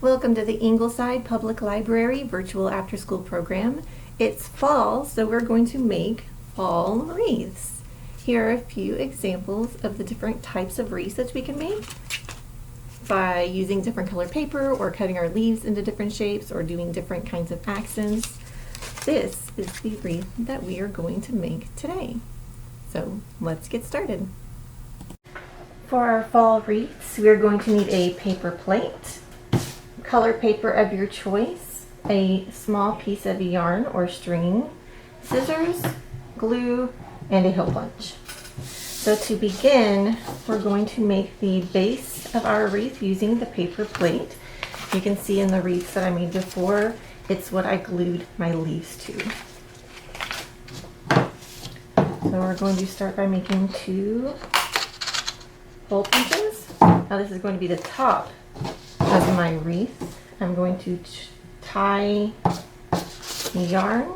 Welcome to the Ingleside Public Library virtual after-school program. It's fall, so we're going to make fall wreaths. Here are a few examples of the different types of wreaths that we can make by using different colored paper or cutting our leaves into different shapes or doing different kinds of accents. This is the wreath that we are going to make today. So let's get started. For our fall wreaths, we are going to need a paper plate, color paper of your choice, a small piece of yarn or string, scissors, glue, and a hole punch. So to begin, we're going to make the base of our wreath using the paper plate. You can see in the wreaths that I made before, it's what I glued my leaves to. So we're going to start by making 2 hole punches. Now this is going to be the top of my wreath. I'm going to tie yarn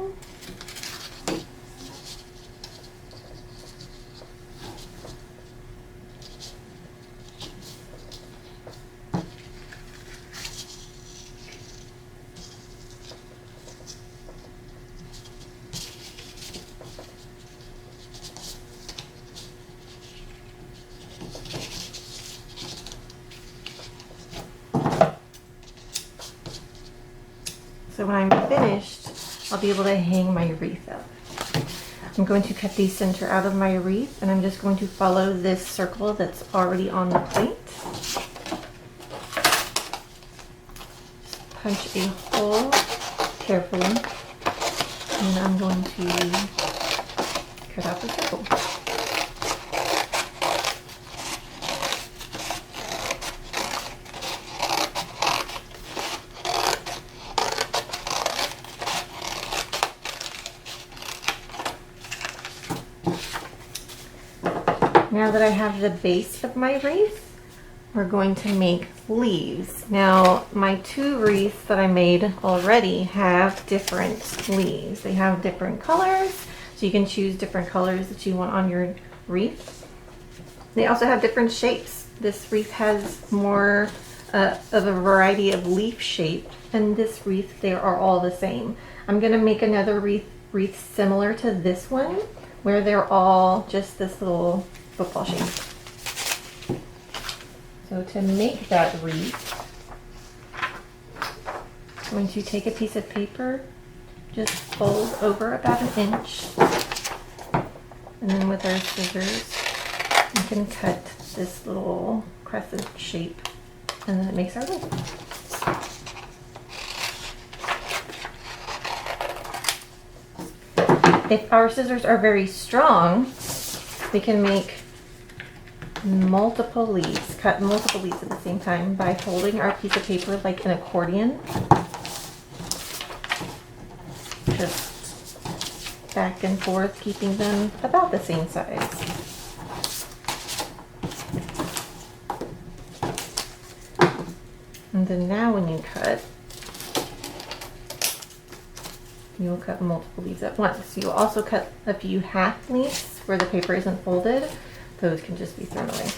so when I'm finished, I'll be able to hang my wreath up. I'm going to cut the center out of my wreath, and I'm just going to follow this circle that's already on the plate. Just punch a hole carefully, and I'm going to cut out the circle. Now that I have the base of my wreath, we're going to make leaves. Now, my 2 wreaths that I made already have different leaves. They have different colors, so you can choose different colors that you want on your wreath. They also have different shapes. This wreath has more of a variety of leaf shape, and this wreath, they are all the same. I'm going to make another wreath similar to this one, where they're all just this little football shape. So to make that wreath, I'm going to take a piece of paper, just fold over about 1 inch, and then with our scissors, we can cut this little crescent shape, and then it makes our wreath. If our scissors are very strong, we can make multiple leaves, cut multiple leaves at the same time by folding our piece of paper like an accordion. Just back and forth, keeping them about the same size. And then now when you cut, you will cut multiple leaves at once. You'll also cut a few half leaves where the paper isn't folded. Those can just be thrown away.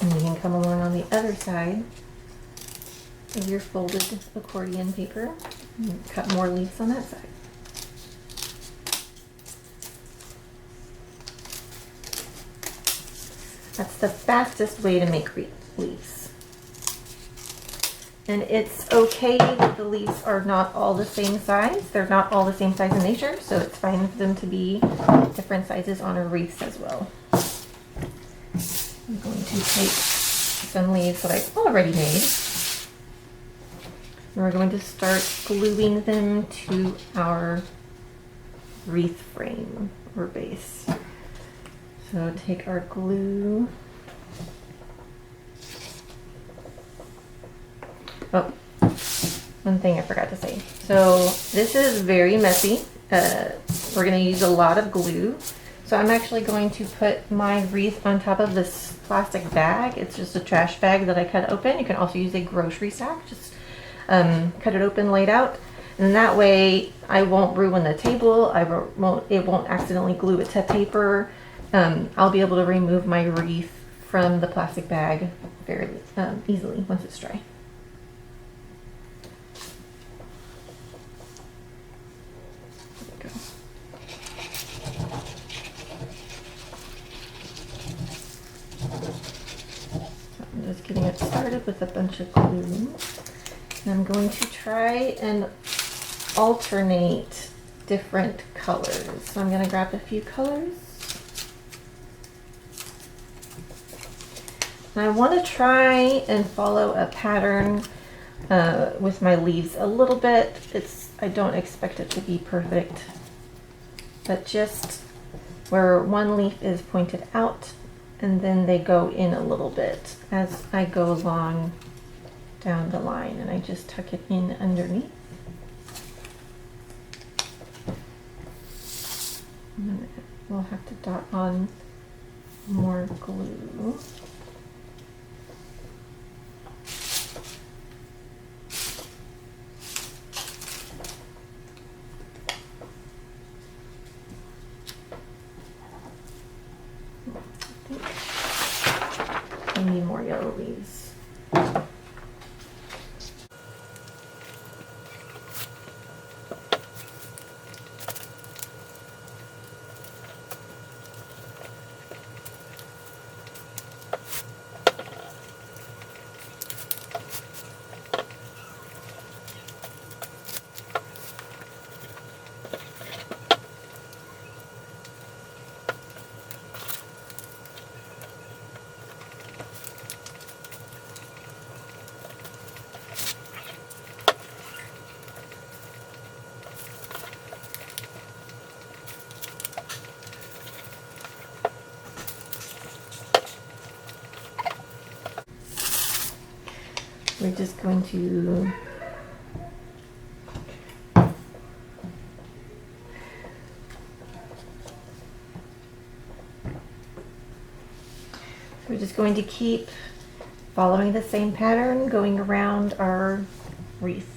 And you can come along on the other side of your folded accordion paper and cut more leaves on that side. That's the fastest way to make leaves. And it's okay that the leaves are not all the same size. They're not all the same size in nature, so it's fine for them to be different sizes on a wreath as well. I'm going to take some leaves that I've already made, and we're going to start gluing them to our wreath frame or base. So take our glue. Oh, one thing I forgot to say. So this is very messy. We're going to use a lot of glue. So I'm actually going to put my wreath on top of this plastic bag. It's just a trash bag that I cut open. You can also use a grocery sack. Just cut it open, lay it out. And that way I won't ruin the table. It won't accidentally glue it to paper. I'll be able to remove my wreath from the plastic bag very easily once it's dry. There we go. So I'm just getting it started with a bunch of glue. And I'm going to try and alternate different colors. So I'm going to grab a few colors. And I want to try and follow a pattern with my leaves a little bit. I don't expect it to be perfect, but just where one leaf is pointed out and then they go in a little bit as I go along down the line, and I just tuck it in underneath. And then we'll have to dot on more glue. I need more yellow leaves. We're just going to keep following the same pattern, going around our wreath.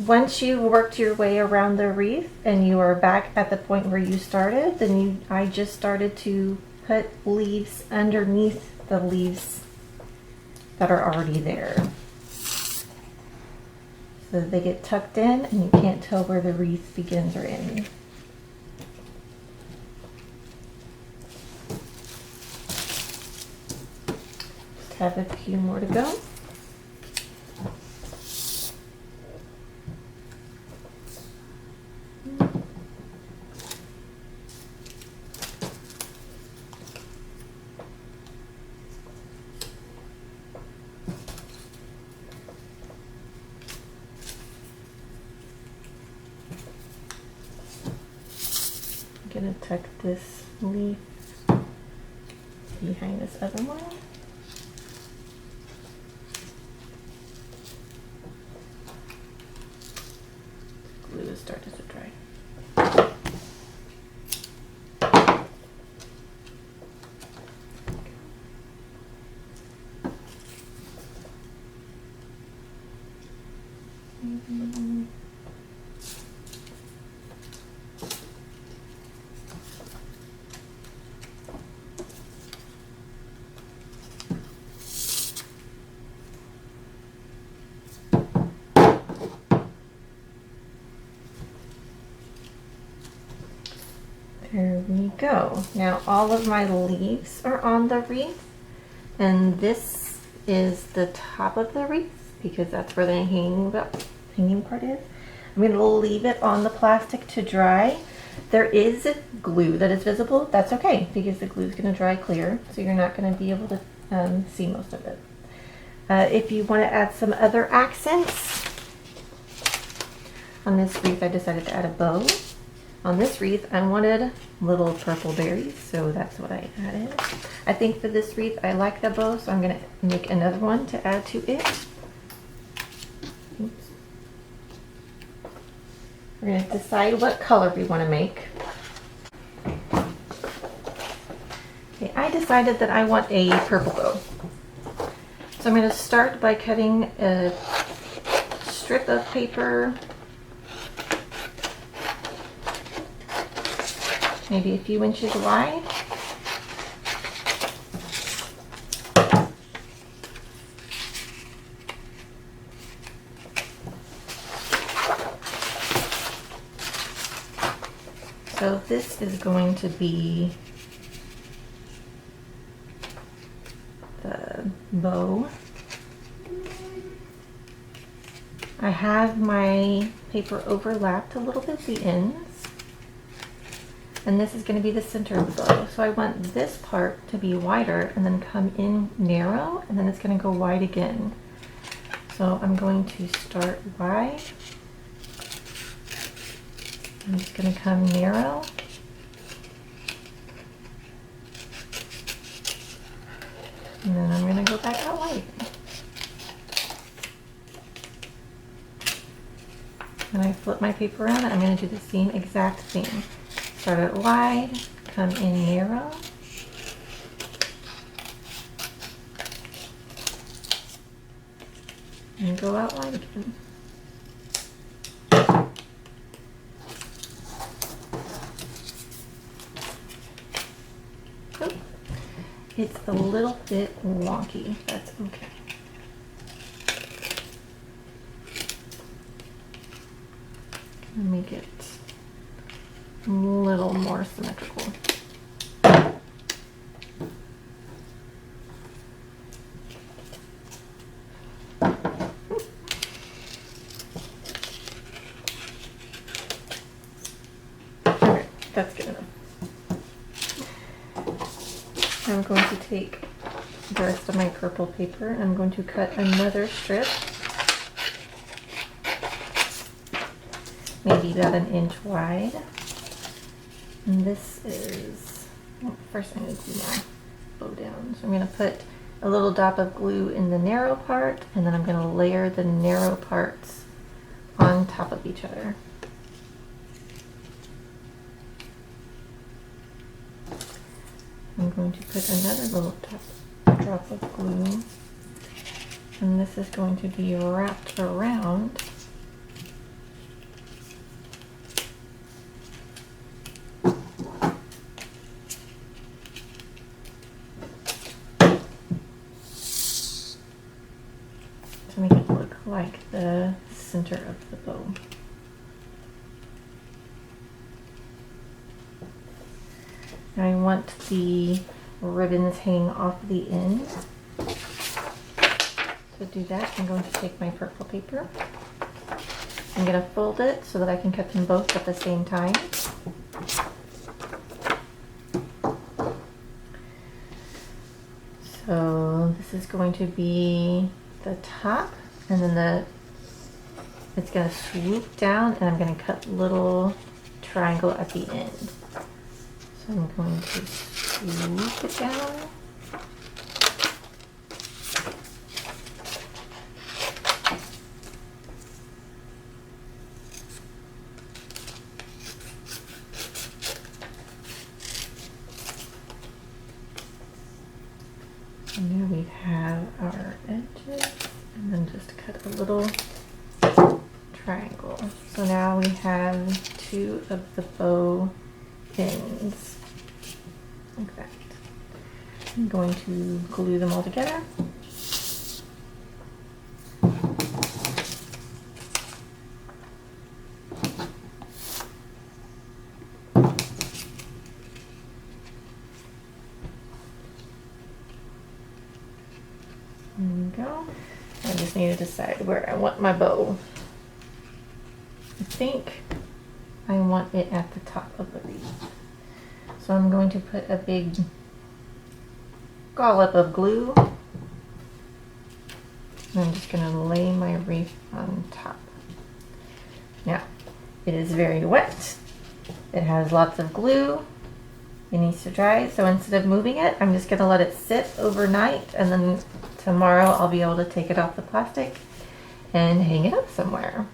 Once you've worked your way around the wreath and you are back at the point where you started, then I just started to put leaves underneath the leaves that are already there. So that they get tucked in and you can't tell where the wreath begins or ends. Just have a few more to go. gonna tuck this leaf behind this other one. Glue is starting to dry. There we go. Now all of my leaves are on the wreath, and this is the top of the wreath because that's where the hanging part is. I'm going to leave it on the plastic to dry. There is glue that is visible. That's okay because the glue is going to dry clear, so you're not going to be able to see most of it. If you want to add some other accents, on this wreath I decided to add a bow. On this wreath, I wanted little purple berries, so that's what I added. I think for this wreath, I like the bow, so I'm going to make another one to add to it. Oops. We're going to decide what color we want to make. Okay, I decided that I want a purple bow. So I'm going to start by cutting a strip of paper, maybe a few inches wide. So this is going to be the bow. I have my paper overlapped a little bit at the ends. And this is going to be the center of the bow. So I want this part to be wider and then come in narrow, and then it's going to go wide again. So I'm going to start wide. I'm just going to come narrow. And then I'm going to go back out wide. And I flip my paper around, and I'm going to do the same exact thing. Start it wide, come in narrow, and go out wide again. Oh, it's a little bit wonky, that's okay. Gonna make it a little more symmetrical. Okay, that's good enough. I'm going to take the rest of my purple paper and I'm going to cut another strip, maybe about 1 inch wide. And this is, well, first I'm going to glue my bow down. So I'm going to put a little dot of glue in the narrow part, and then I'm going to layer the narrow parts on top of each other. I'm going to put another little drop of glue, and this is going to be wrapped around to make it look like the center of the bow. Now I want the ribbons hanging off the end. To do that, I'm going to take my purple paper. I'm going to fold it so that I can cut them both at the same time. So this is going to be the top, and then it's going to swoop down, and I'm going to cut little triangle at the end. So I'm going to swoop it down. And now we have our edges, and then just cut a little triangle. So now we have 2 of the bow ends, like that. I'm going to glue them all together. There we go. I just need to decide where I want my bow. I think I want it at the top of the wreath. So I'm going to put a big dollop of glue. And I'm just going to lay my wreath on top. Now, it is very wet. It has lots of glue. It needs to dry, so instead of moving it, I'm just going to let it sit overnight, and then tomorrow I'll be able to take it off the plastic and hang it up somewhere.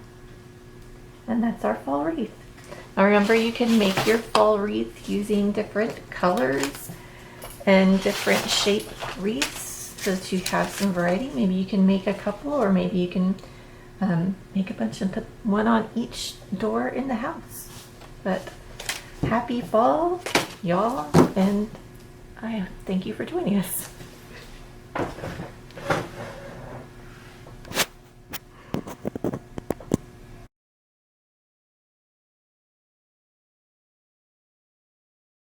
And that's our fall wreath. Now remember, you can make your fall wreath using different colors and different shaped wreaths so that you have some variety. Maybe you can make a couple, or maybe you can make a bunch and put one on each door in the house. But happy fall, y'all, and I thank you for joining us.